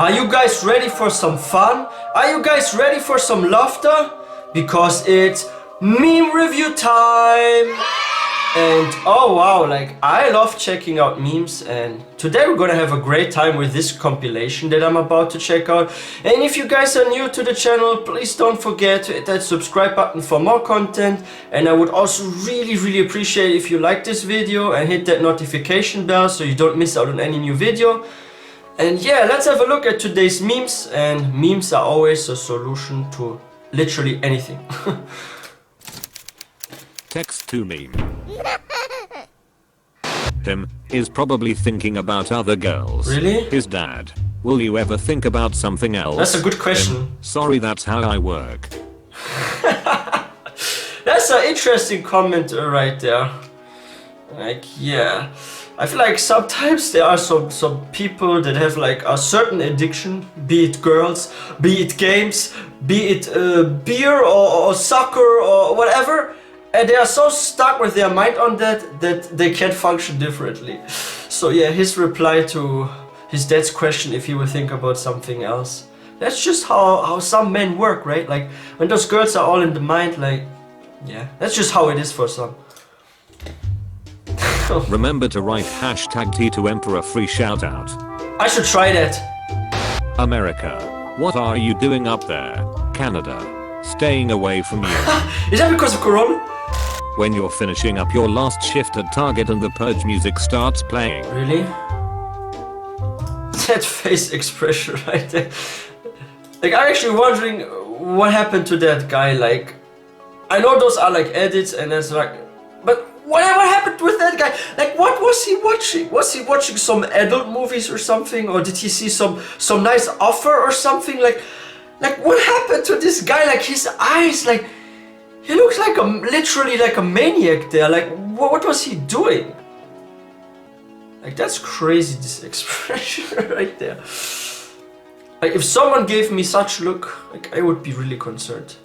Are you guys ready for some fun? Are you guys ready for some laughter? Because it's meme review time! And oh wow, like I love checking out memes, and today we're gonna have a great time with this compilation that I'm about to check out. And if you guys are new to the channel, please don't forget to hit that subscribe button for more content. And I would also really appreciate if you like this video and hit that notification bell so you don't miss out on any new video. And yeah, let's have a look at today's memes, and memes are always a solution to literally anything. Text to meme. Him is probably thinking about other girls. Really? His dad. Will you ever think about something else? That's a good question. Him, sorry, that's how I work. That's an interesting comment right there. Like, yeah. I feel like sometimes there are some people that have like a certain addiction, be it girls, be it games, be it beer or soccer or whatever, and they are so stuck with their mind on that they can't function differently. So yeah, his reply to his dad's question if he would think about something else. That's just how some men work, right? Like when those girls are all in the mind, like, yeah, that's just how it is for some. Remember to write #T to Emperor free shout out. I should try that. America. What are you doing up there? Canada. Staying away from you. Is that because of Corona? When you're finishing up your last shift at Target and the Purge music starts playing. Really? That face expression right there. Like, I'm actually wondering what happened to that guy. Like, I know those are like edits and it's like, but what happened with that guy? Like, what was he watching? Was he watching some adult movies or something? Or did he see some nice offer or something? Like what happened to this guy? Like his eyes, like he looks like literally like a maniac there. Like what was he doing? Like that's crazy, this expression right there. Like if someone gave me such look, like I would be really concerned.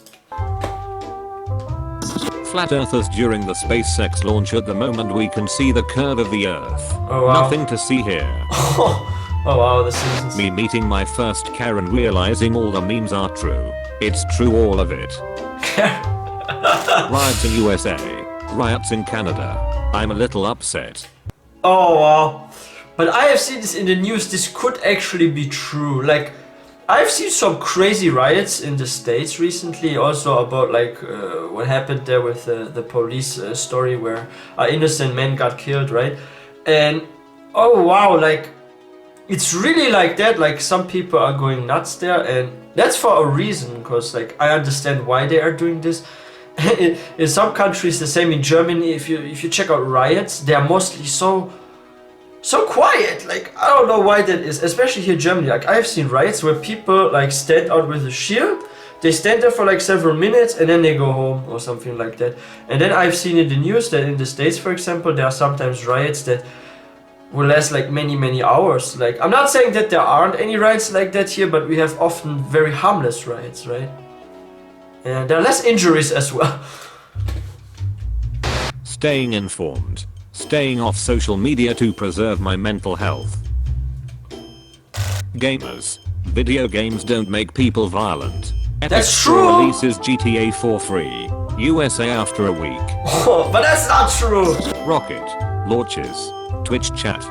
Flat earthers during the SpaceX launch. At the moment we can see the curve of the earth. Oh, wow. Nothing to see here. Oh wow, the seasons. Me meeting my first Karen, realizing all the memes are true. It's true, all of it. Riots in USA. Riots in Canada. I'm a little upset. Oh wow. But I have seen this in the news. This could actually be true. Like, I've seen some crazy riots in the States recently, also about like what happened there with the police story where an innocent man got killed, right? And oh wow, like it's really like that. Like some people are going nuts there, and that's for a reason, because like I understand why they are doing this. In some countries, the same in Germany, if you check out riots, they are mostly so quiet. Like I don't know why that is, especially here in Germany. Like I've seen riots where people like stand out with a shield, they stand there for like several minutes and then they go home or something like that. And then I've seen in the news that in the States, for example, there are sometimes riots that will last like many hours. Like I'm not saying that there aren't any riots like that here, but we have often very harmless riots, right? And there are less injuries as well. Staying informed. Staying off social media to preserve my mental health. Gamers. Video games don't make people violent. Epic That's Store true. releases GTA 4 free. USA after a week. Oh, but that's not true. Rocket. Launches. Twitch chat.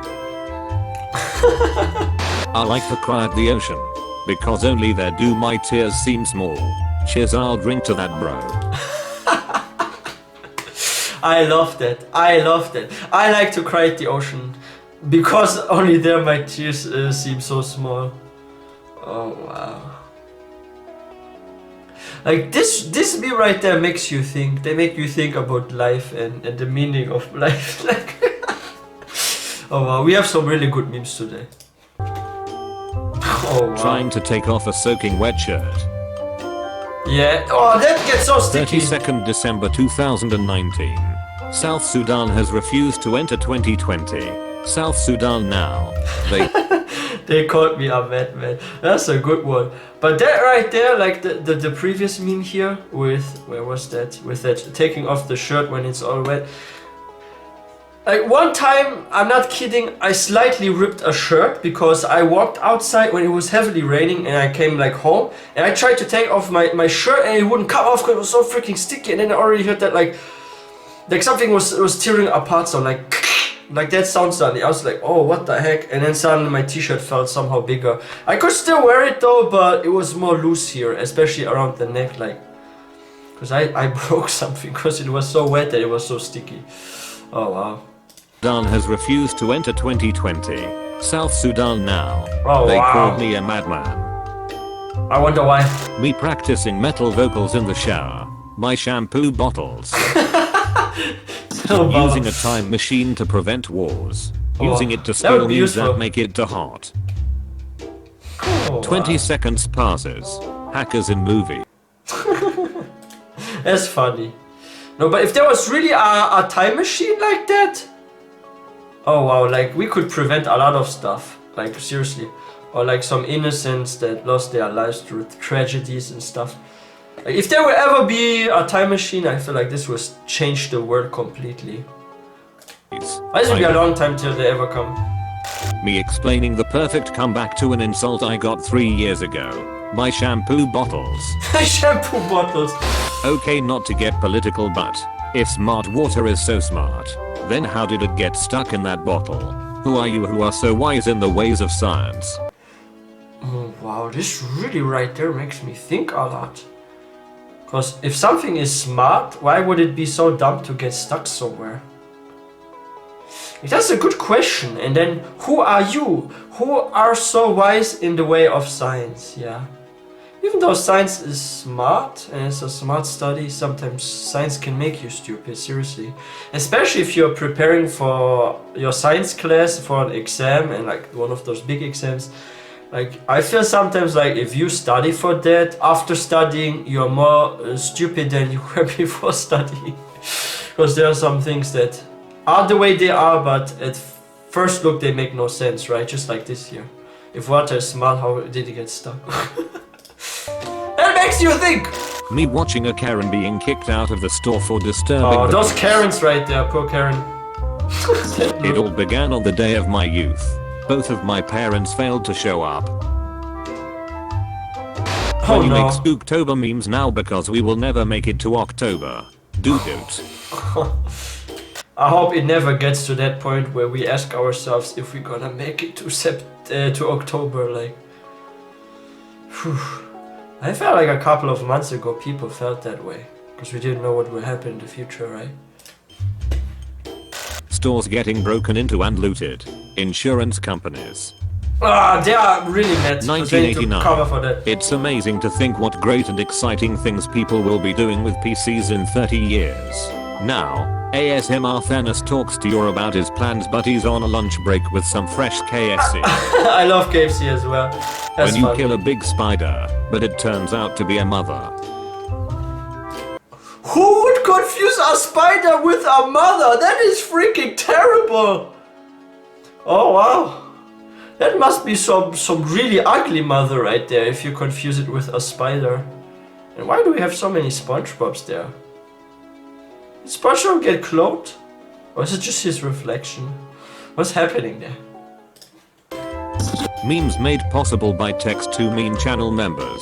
I like to cry at the ocean. Because only there do my tears seem small. Cheers, I'll drink to that, bro. I love that. I love that. I like to cry at the ocean because only there my tears seem so small. Oh wow. Like this meme right there makes you think. They make you think about life and the meaning of life. Like oh wow, we have some really good memes today. Oh wow. Trying to take off a soaking wet shirt. Yeah. Oh, that gets so sticky. 32nd December 2019. South Sudan has refused to enter 2020. South Sudan now. They called me a madman. That's a good one. But that right there, like the previous meme here with, where was that? With that taking off the shirt when it's all wet. Like one time, I'm not kidding, I slightly ripped a shirt because I walked outside when it was heavily raining and I came like home and I tried to take off my shirt and it wouldn't come off because it was so freaking sticky, and then I already heard that like something was tearing apart, so like that sound suddenly. I was like, oh, what the heck? And then suddenly my t-shirt felt somehow bigger. I could still wear it though, but it was more loose here, especially around the neck, like, because I broke something because it was so wet that it was so sticky. Oh wow. Sudan has refused to enter 2020. South Sudan now. Oh, they wow. called me a madman. I wonder why. Me practicing metal vocals in the shower. My shampoo bottles. Using a time machine to prevent wars. Using it to spill news that make it too hot. 20 seconds passes. Hackers in movie. That's funny. No, but if there was really a time machine like that, oh wow, like we could prevent a lot of stuff, like seriously. Or like some innocents that lost their lives through tragedies and stuff. Like if there will ever be a time machine, I feel like this will change the world completely. This will be a long time till they ever come. Me explaining the perfect comeback to an insult I got 3 years ago. My shampoo bottles. Shampoo bottles. Okay, not to get political, but if smart water is so smart, then how did it get stuck in that bottle? Who are you who are so wise in the ways of science? Oh wow, this really right there makes me think a lot. Because if something is smart, why would it be so dumb to get stuck somewhere? That's a good question. And then, who are you? Who are so wise in the way of science? Yeah. Even though science is smart and it's a smart study, sometimes science can make you stupid, seriously. Especially if you're preparing for your science class for an exam, and like one of those big exams. Like, I feel sometimes like if you study for that, after studying, you're more stupid than you were before studying. Because there are some things that are the way they are, but at first look they make no sense, right? Just like this here. If water is smart, how did it get stuck? That makes you think! Me watching a Karen being kicked out of the store for disturbing. Oh, those Karens right there, poor Karen. It all began on the day of my youth. Both of my parents failed to show up. Oh We no. make Spooktober memes now because we will never make it to October. Do it. I hope it never gets to that point where we ask ourselves if we're gonna make it to October, like. Whew. I felt like a couple of months ago people felt that way. Because we didn't know what will happen in the future, right? Stores getting broken into and looted. Insurance companies. Ah, they are really mad. 1989. Cover for that. It's amazing to think what great and exciting things people will be doing with PCs in 30 years. Now, ASMR Thanos talks to you about his plans, but he's on a lunch break with some fresh KFC. I love KFC as well. That's when you fun. kill a big spider, but it turns out to be a mother. Who would confuse a spider with a mother? That is freaking terrible. Oh wow. That must be some really ugly mother right there if you confuse it with a spider. And why do we have so many SpongeBobs there? Did SpongeBob get cloned? Or is it just his reflection? What's happening there? Memes made possible by Text2Meme channel members.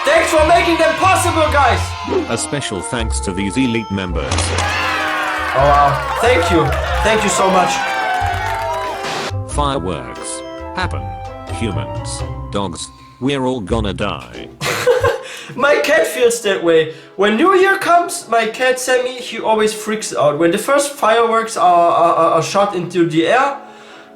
Thanks for making them possible, guys! A special thanks to these elite members. Oh wow, thank you. Thank you so much. Fireworks. Happen. Humans. Dogs. We're all gonna die. My cat feels that way. When New Year comes, my cat Sammy, he always freaks out. When the first fireworks are shot into the air,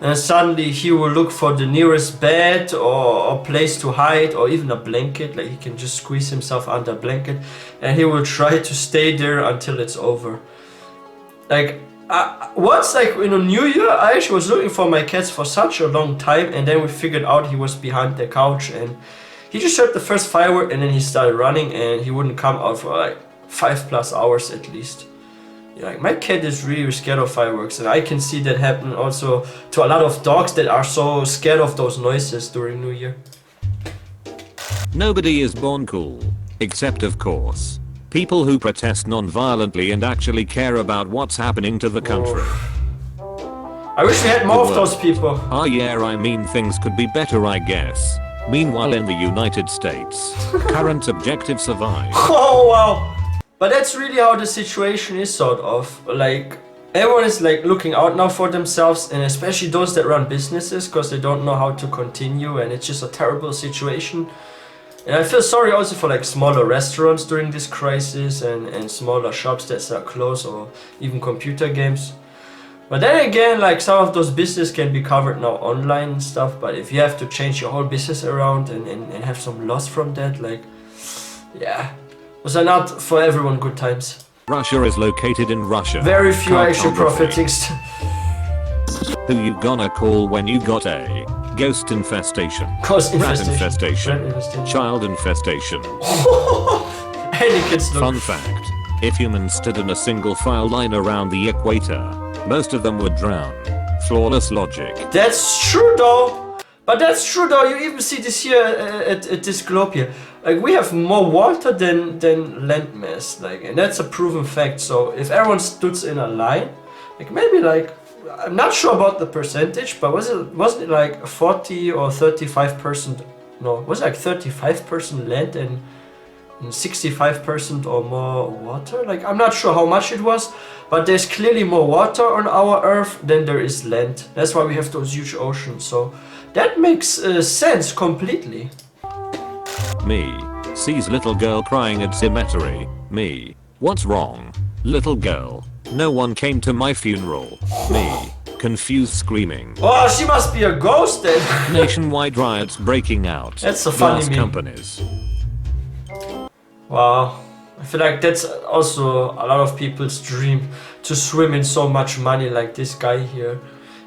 and suddenly he will look for the nearest bed or a place to hide or even a blanket. Like he can just squeeze himself under a blanket and he will try to stay there until it's over. Like once, like in a New Year, I actually was looking for my cats for such a long time, and then we figured out he was behind the couch and he just heard the first firework and then he started running and he wouldn't come out for like 5+ hours at least. Yeah, like my cat is really scared of fireworks, and I can see that happen also to a lot of dogs that are so scared of those noises during New Year. Nobody is born cool. Except of course. People who protest non-violently and actually care about what's happening to the country. I wish we had more of those people. Oh yeah, I mean things could be better, I guess. Meanwhile in the United States, current objective survive. Oh wow. But that's really how the situation is, sort of. Like, everyone is like looking out now for themselves, and especially those that run businesses, because they don't know how to continue, and it's just a terrible situation. And I feel sorry also for like smaller restaurants during this crisis, and smaller shops that sell clothes or even computer games. But then again, like some of those businesses can be covered now online and stuff, but if you have to change your whole business around and have some loss from that, like, yeah. Those are not for everyone good times. Russia is located in Russia. Very few are actually profiting. Who you gonna call when you got a ghost infestation, Ghost rat infestation. infestation, child infestation? Any kids look. Fun fact, if humans stood in a single file line around the equator, most of them would drown. Flawless logic. That's true though. But that's true though, you even see this here at this globe here. Like, we have more water than landmass, like, and that's a proven fact. So if everyone stood in a line, like maybe like, I'm not sure about the percentage, but wasn't it like 40 or 35%? No, was it like 35% land and 65% or more water? Like, I'm not sure how much it was, but there's clearly more water on our Earth than there is land. That's why we have those huge oceans. So that makes sense completely. Me. Sees little girl crying at cemetery. Me. What's wrong? Little girl. No one came to my funeral. Me. Confused screaming. Oh, she must be a ghost then. Nationwide riots breaking out. That's a funny Glass meme. companies. Wow. I feel like that's also a lot of people's dream, to swim in so much money like this guy here.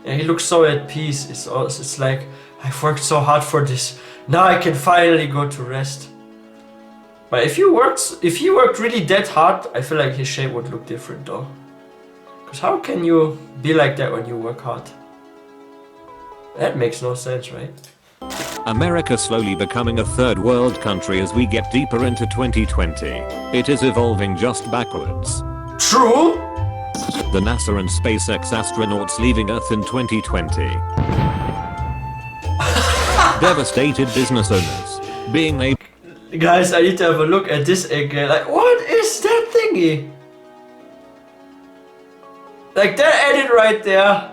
And he looks so at peace. It's like, I've worked so hard for this. Now I can finally go to rest. But if he worked really that hard, I feel like his shape would look different though. Because how can you be like that when you work hard? That makes no sense, right? America slowly becoming a third world country as we get deeper into 2020. It is evolving just backwards. True! The NASA and SpaceX astronauts leaving Earth in 2020. Devastated business owners being able. Guys, I need to have a look at this again. Like, what is that thingy? Like, that edit right there.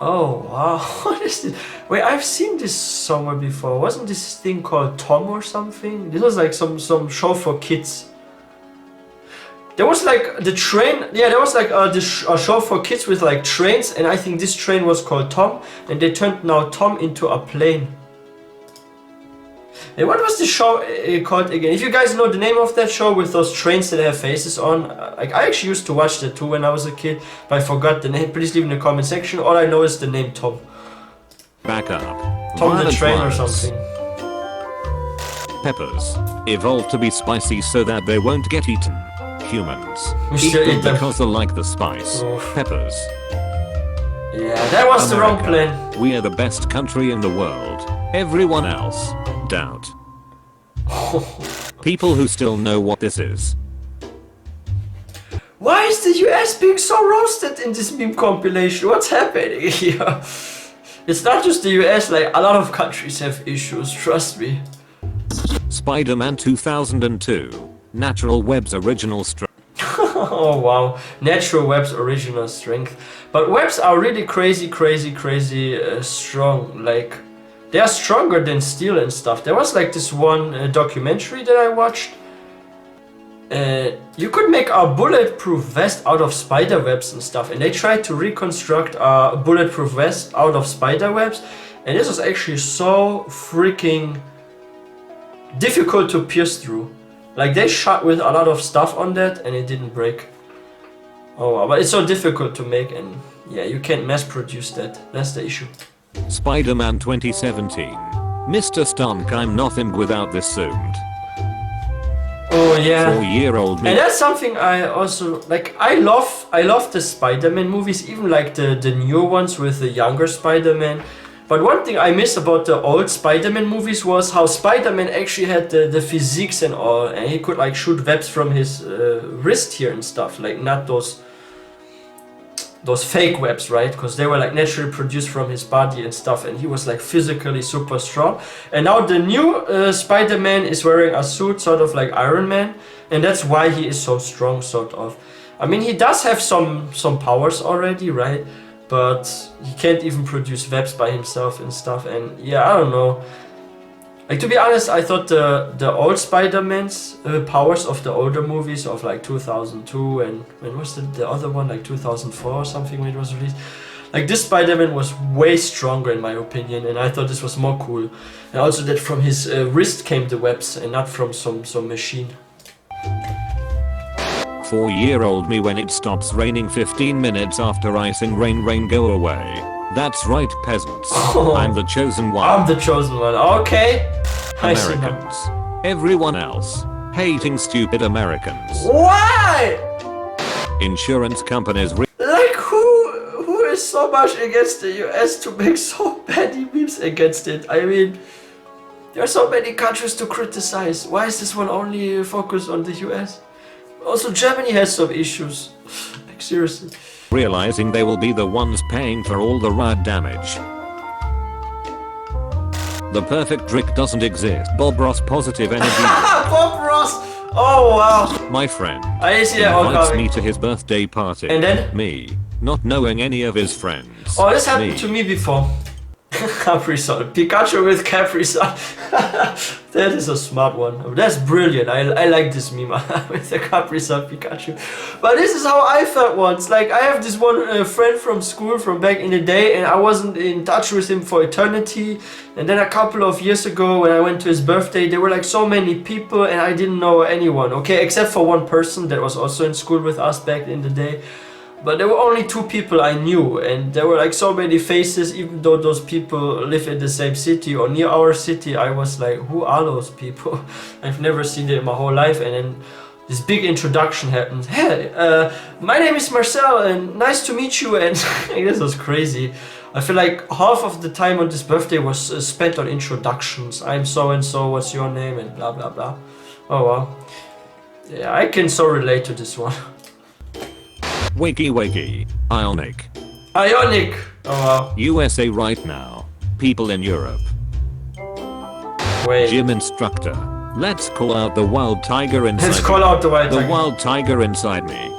Oh wow, what is this? Wait, I've seen this somewhere before. Wasn't this thing called Tom or something? This was like some show for kids. There was like the train, yeah, there was like a show for kids with like trains, and I think this train was called Tom, and they turned now Tom into a plane. And what was the show called again? If you guys know the name of that show with those trains that have faces on, like, I actually used to watch that too when I was a kid, but I forgot the name. Please leave in the comment section. All I know is the name Tom. Back up. Tom the Violent train or riots. something. Peppers evolved to be spicy so that they won't get eaten. Humans We eat still them eat them. because they like the spice. Oof. Peppers. Yeah, that was the wrong America. plan. We are the best country in the world. Everyone else, doubt. People who still know what this is. Why is the US being so roasted in this meme compilation? What's happening here? It's not just the US, like, a lot of countries have issues, trust me. Spider-Man 2002. Natural Web's original strength. Oh wow, Natural Web's original strength. But webs are really crazy strong. Like, they are stronger than steel and stuff. There was like this one documentary that I watched. You could make a bulletproof vest out of spider webs and stuff, and they tried to reconstruct a bulletproof vest out of spider webs, and this was actually so freaking difficult to pierce through. Like, they shot with a lot of stuff on that and it didn't break. Oh wow, but it's so difficult to make, and yeah, you can't mass produce that. That's the issue. Spider-Man 2017. Mr. Stark, I'm nothing without this suit. Oh yeah. 4-year-old me. And that's something I also like. I love the Spider-Man movies, even like the newer ones with the younger Spider-Man. But one thing I miss about the old Spider-Man movies was how Spider-Man actually had the physiques and all, and he could like shoot webs from his wrist here and stuff, like not those fake webs, right? Because they were like naturally produced from his body and stuff, and he was like physically super strong. And now the new Spider-Man is wearing a suit sort of like Iron Man, and that's why he is so strong, sort of. I mean, he does have some powers already, right? But he can't even produce webs by himself and stuff, and yeah, I don't know. Like, to be honest, I thought the old Spider-Man's powers of the older movies of like 2002 and when was the other one, like 2004 or something when it was released. Like, this Spider-Man was way stronger in my opinion, and I thought this was more cool. And also that from his wrist came the webs and not from some machine. 4-year-old me when it stops raining 15 minutes after I sing rain rain go away. That's right, peasants. I'm the chosen one. I'm the chosen one, okay. Americans. Everyone else. Hating stupid Americans. Why? Insurance companies like who is so much against the US to make so many memes against it? I mean, there are so many countries to criticize. Why is this one only focused on the US? Also, Germany has some issues. Like, seriously. realizing they will be the ones paying for all the riot damage. The perfect trick doesn't exist. Bob Ross positive energy. Bob Ross! Oh wow. My friend I see that invites coming. me to his birthday party. And then? Me, not knowing any of his friends. Oh, this happened to me before. Capri Sun. Pikachu with Capri Sun. That is a smart one. That's brilliant. I like this meme with the Capri Sun Pikachu. But this is how I felt once. Like, I have this one friend from school from back in the day, and I wasn't in touch with him for eternity. And then a couple of years ago, when I went to his birthday, there were like so many people, and I didn't know anyone. Okay, except for one person that was also in school with us back in the day. But there were only 2 people I knew, and there were like so many faces. Even though those people live in the same city or near our city, I was like, who are those people? I've never seen them in my whole life. And then this big introduction happened. Hey, my name is Marcel, and nice to meet you. And this was crazy. I feel like half of the time on this birthday was spent on introductions. I'm so and so, what's your name, and blah blah blah. Oh wow. Yeah, I can so relate to this one. Wakey wakey. Ionic. Ionic! Oh wow. USA right now. People in Europe. Wait. Gym instructor. Let's call out the wild tiger inside Let's call out the wild the tiger. wild tiger inside me.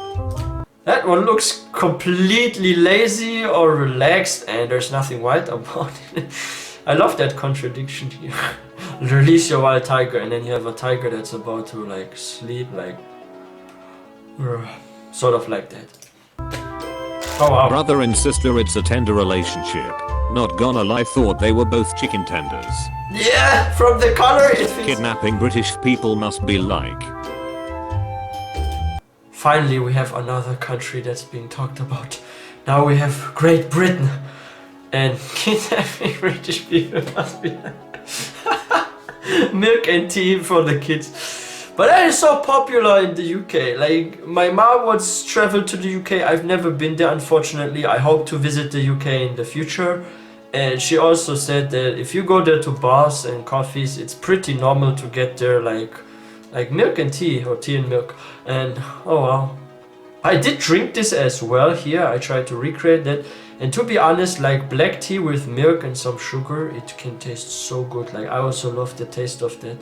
That one looks completely lazy or relaxed, and there's nothing wild about it. I love that contradiction here. Release your wild tiger, and then you have a tiger that's about to like sleep, like sort of like that. Oh wow. Brother and sister, it's a tender relationship. Not gonna lie, thought they were both chicken tenders. Yeah, from the color it fits. Kidnapping British people must be like. Finally, we have another country that's being talked about. Now we have Great Britain. And kidnapping British people must be like. Milk and tea for the kids. But that is so popular in the UK. Like, my mom once traveled to the UK. I've never been there, unfortunately. I hope to visit the UK in the future. And she also said that if you go there to bars and coffees, it's pretty normal to get there like milk and tea, or tea and milk. And oh wow. I did drink this as well here. I tried to recreate that. And to be honest, like black tea with milk and some sugar, it can taste so good. Like, I also love the taste of that.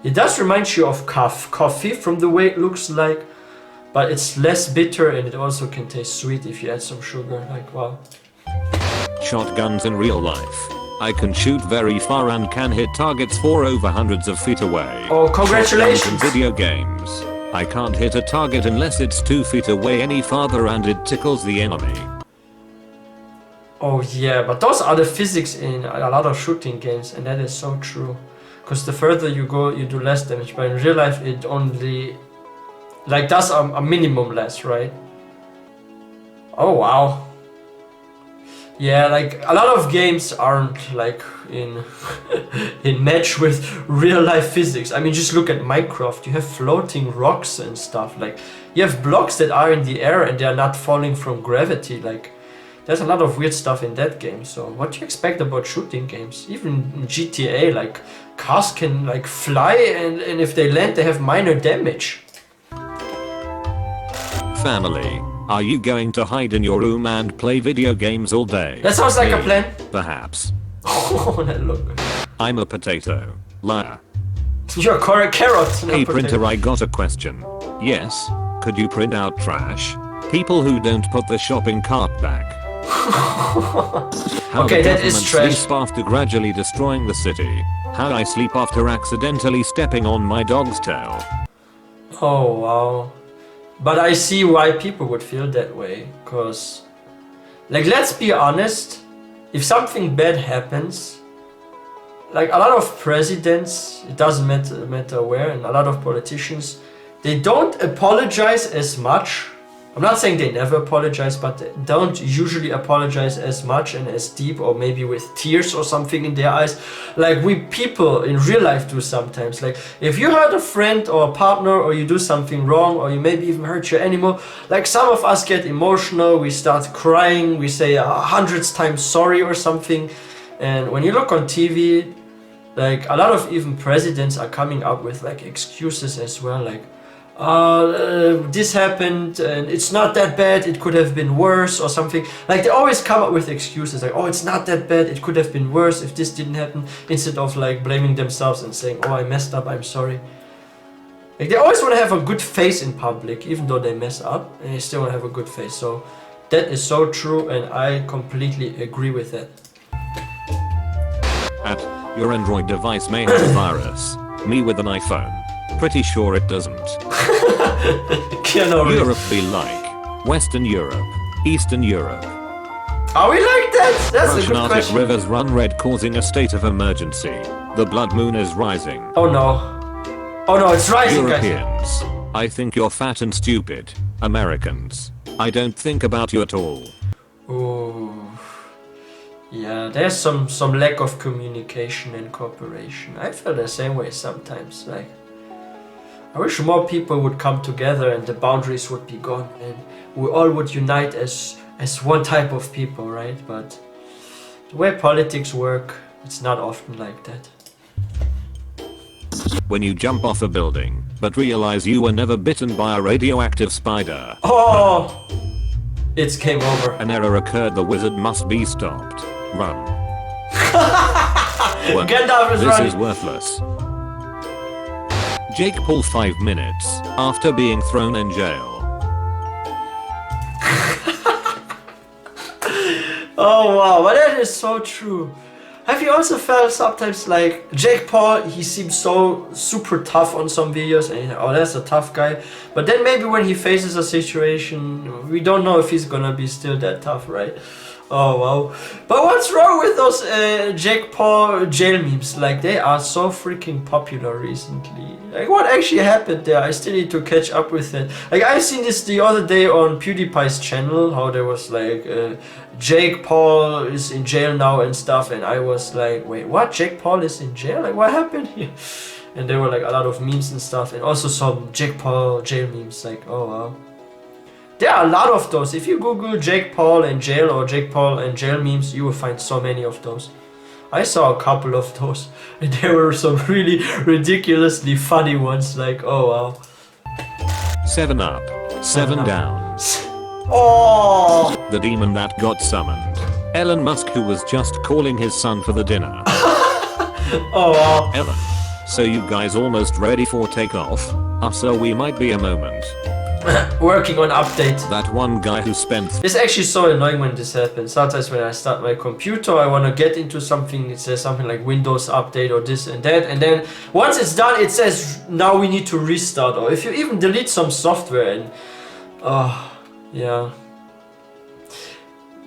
It does remind you of coffee from the way it looks like, but it's less bitter, and it also can taste sweet if you add some sugar. Like, wow. Shotguns in real life. I can shoot very far and can hit targets for over hundreds of feet away. Oh, congratulations! Shotguns in video games. I can't hit a target unless it's 2 feet away any farther and it tickles the enemy. Oh yeah, but those are the physics in a lot of shooting games, and that is so true. Because the further you go, you do less damage, but in real life it only like does a minimum less, right? Oh wow. Yeah, like a lot of games aren't like in in match with real life physics. I mean, just look at Minecraft. You have floating rocks and stuff. Like, you have blocks that are in the air and they are not falling from gravity. Like, there's a lot of weird stuff in that game. So what do you expect about shooting games? Even in GTA, like cars can like fly, and if they land, they have minor damage. Family, are you going to hide in your room and play video games all day? That sounds like a Me, plan. Perhaps. Oh, that look. I'm a potato. Liar. You're a carrot. Hey printer, I got a question. Yes, could you print out trash? People who don't put the shopping cart back. How Okay, the that is government trash. sleeps after gradually destroying the city. How I sleep after accidentally stepping on my dog's tail. Oh wow. But I see why people would feel that way, cause like let's be honest, if something bad happens, like a lot of presidents, it doesn't matter where, and a lot of politicians, they don't apologize as much. I'm not saying they never apologize, but they don't usually apologize as much and as deep, or maybe with tears or something in their eyes, like we people in real life do sometimes. Like if you hurt a friend or a partner, or you do something wrong, or you maybe even hurt your animal, like some of us get emotional, we start crying, we say 100 times sorry or something. And when you look on TV, like a lot of even presidents are coming up with like excuses as well, like this happened and it's not that bad, it could have been worse or something. Like they always come up with excuses like, oh, it's not that bad, it could have been worse if this didn't happen, instead of like blaming themselves and saying, oh, I messed up, I'm sorry. Like they always want to have a good face in public, even though they mess up, and they still want to have a good face. So that is so true, and I completely agree with that. Your Android device may have a virus. Me with an iPhone. Pretty sure it doesn't. Europe be like Western Europe, Eastern Europe. Are we like that? That's Russian a good Arctic question. rivers run red, causing a state of emergency. The blood moon is rising. Oh no. Oh no, it's rising, guys. Europeans, I think you're fat and stupid. Americans, I don't think about you at all. Ooh. Yeah, there's some lack of communication and cooperation. I feel the same way sometimes. Like, I wish more people would come together and the boundaries would be gone and we all would unite as one type of people, right? But the way politics work, it's not often like that. When you jump off a building, but realize you were never bitten by a radioactive spider. Oh! It's game over. An error occurred, the wizard must be stopped. Run. Well, Gandalf is this running. is worthless. Jake Paul 5 minutes after being thrown in jail. Oh wow, but that is so true. Have you also felt sometimes like Jake Paul, he seems so super tough on some videos and oh, that's a tough guy. But then maybe when he faces a situation, we don't know if he's gonna be still that tough, right? Oh wow. But what's wrong with those Jake Paul jail memes? Like they are so freaking popular recently. Like what actually happened there? I still need to catch up with it. Like I've seen this the other day on PewDiePie's channel, how there was like Jake Paul is in jail now and stuff, and I was like, wait, what? Jake Paul is in jail? Like what happened here? And there were like a lot of memes and stuff, and also some Jake Paul jail memes, like oh wow. There are a lot of those. If you Google Jake Paul and jail or Jake Paul and jail memes, you will find so many of those. I saw a couple of those, and there were some really ridiculously funny ones, like oh wow. 7 up, 7 up. down. Oh! The demon that got summoned. Elon Musk, who was just calling his son for the dinner. Oh wow. Elon, so you guys almost ready for takeoff? So we might be a moment. Working on update. That one guy who spent It's actually so annoying when this happens. Sometimes when I start my computer, I want to get into something, it says something like Windows update or this and that, and then once it's done, it says now we need to restart, or if you even delete some software and yeah.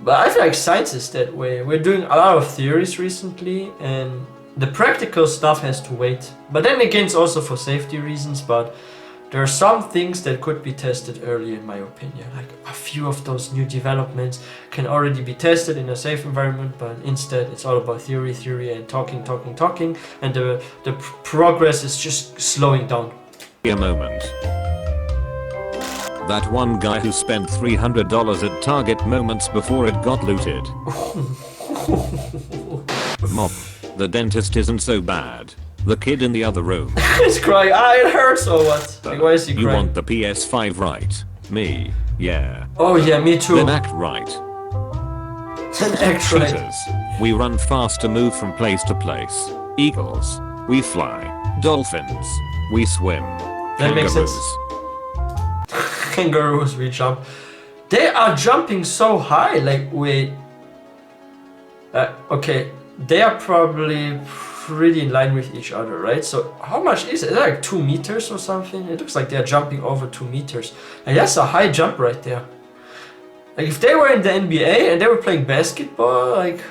But I feel like science is that way. We're doing a lot of theories recently, and the practical stuff has to wait. But then again, it's also for safety reasons, but there are some things that could be tested early, in my opinion. Like a few of those new developments can already be tested in a safe environment, but instead it's all about theory and talking, and the progress is just slowing down. a moment. That one guy who spent $300 at Target moments before it got looted. Mom, the dentist isn't so bad. The kid in the other room. He's crying. Ah, it hurts or what? Like, why is he You crying? want the PS5 right? Me, yeah. Oh yeah, me too. Then act right. Then act right. Cheaters. We run fast to move from place to place. Eagles. We fly. Dolphins. We swim. That makes sense. Kangaroos. Kangaroos, we jump. They are jumping so high. Like, wait. Okay, they are probably pretty in line with each other, right? So how much is it? Is it like 2 meters or something? It looks like they're jumping over 2 meters. And that's a high jump right there. Like if they were in the NBA and they were playing basketball, like,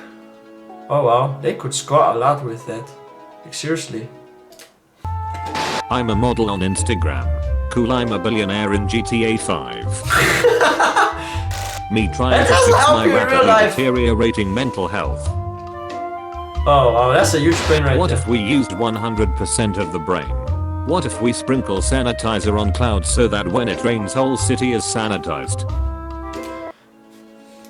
oh wow, they could score a lot with that. Like seriously. I'm a model on Instagram. Cool, I'm a billionaire in GTA 5. Me trying That to doesn't fix help my you in real rapidly life. deteriorating mental health. Oh wow, that's a huge brain right What there. if we used 100% of the brain? What if we sprinkle sanitizer on clouds so that when it rains whole city is sanitized?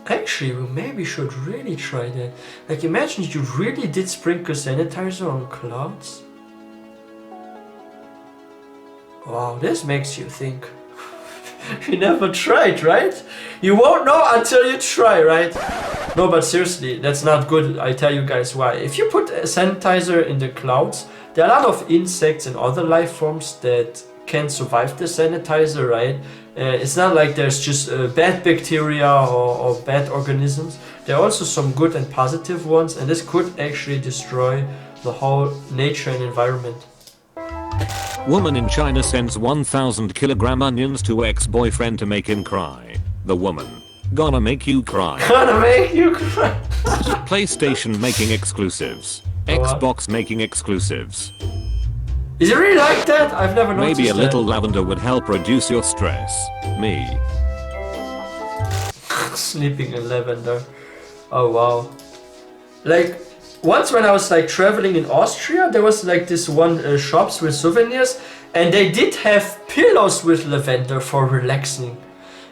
Actually, we maybe should really try that. Like imagine you really did sprinkle sanitizer on clouds. Wow, this makes you think. You never tried, right? You won't know until you try, right? No, but seriously, that's not good. I tell you guys why. If you put a sanitizer in the clouds, there are a lot of insects and other life forms that can survive the sanitizer, right? It's not like there's just bad bacteria or bad organisms. There are also some good and positive ones, and this could actually destroy the whole nature and environment. Woman in China sends 1,000 kilogram onions to ex-boyfriend to make him cry. The woman. Gonna make you cry. Gonna make you cry. PlayStation making exclusives. Xbox making exclusives. Is it really like that? I've never noticed Maybe a that. little lavender would help reduce your stress. Me. Sleeping in lavender. Oh wow. Like once when I was like traveling in Austria, there was like this one shops with souvenirs, and they did have pillows with lavender for relaxing.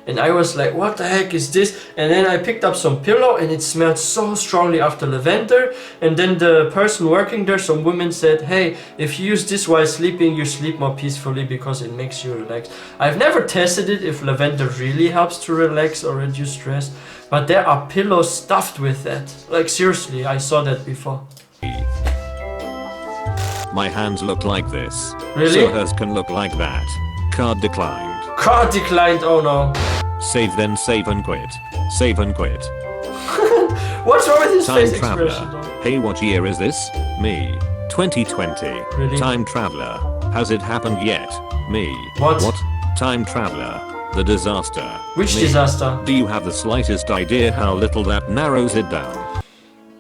And I was like, what the heck is this? And then I picked up some pillow and it smelled so strongly after lavender. And then the person working there, some women said, hey, if you use this while sleeping, you sleep more peacefully because it makes you relax. I've never tested it if lavender really helps to relax or reduce stress, but there are pillows stuffed with that. Like seriously, I saw that before. My hands look like this. Really? So hers can look like that. Card declined. Card declined, oh no. Save then save and quit. Save and quit. What's wrong with his Time face traveler. expression though? Hey, what year is this? Me. 2020. Really? Time traveler. Has it happened yet? Me. What? Time traveler. The disaster. Which Me. disaster? Do you have the slightest idea how little that narrows it down?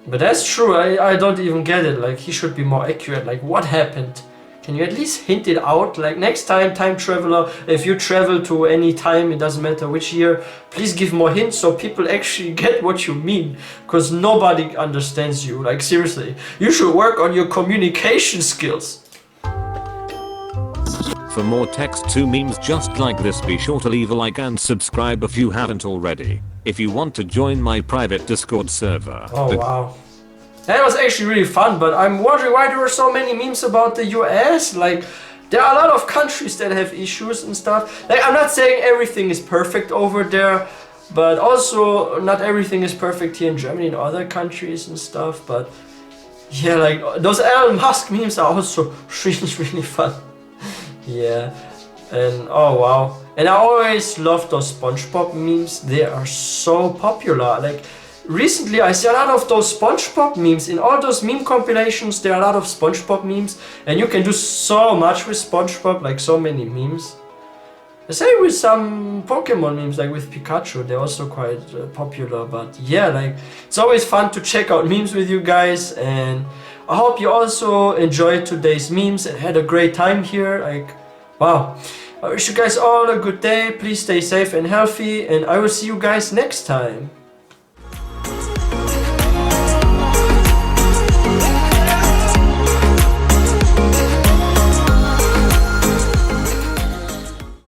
But that's true, I don't even get it. Like he should be more accurate. Like what happened? Can you at least hint it out? Like next time, time traveler, if you travel to any time, it doesn't matter which year, please give more hints so people actually get what you mean. Because nobody understands you. Like seriously, you should work on your communication skills. For more text to memes just like this, be sure to leave a like and subscribe if you haven't already. If you want to join my private Discord server. Oh wow. That was actually really fun, but I'm wondering why there were so many memes about the US. Like, there are a lot of countries that have issues and stuff. Like, I'm not saying everything is perfect over there, but also not everything is perfect here in Germany and other countries and stuff. But yeah, like, those Elon Musk memes are also really fun. Yeah, and oh wow. And I always love those SpongeBob memes. They are so popular. Like, recently I see a lot of those SpongeBob memes. In all those meme compilations, there are a lot of SpongeBob memes. And you can do so much with SpongeBob, like so many memes. The same with some Pokemon memes, like with Pikachu. They're also quite popular. But yeah, like it's always fun to check out memes with you guys. And I hope you also enjoyed today's memes and had a great time here. Like, wow. I wish you guys all a good day. Please stay safe and healthy. And I will see you guys next time.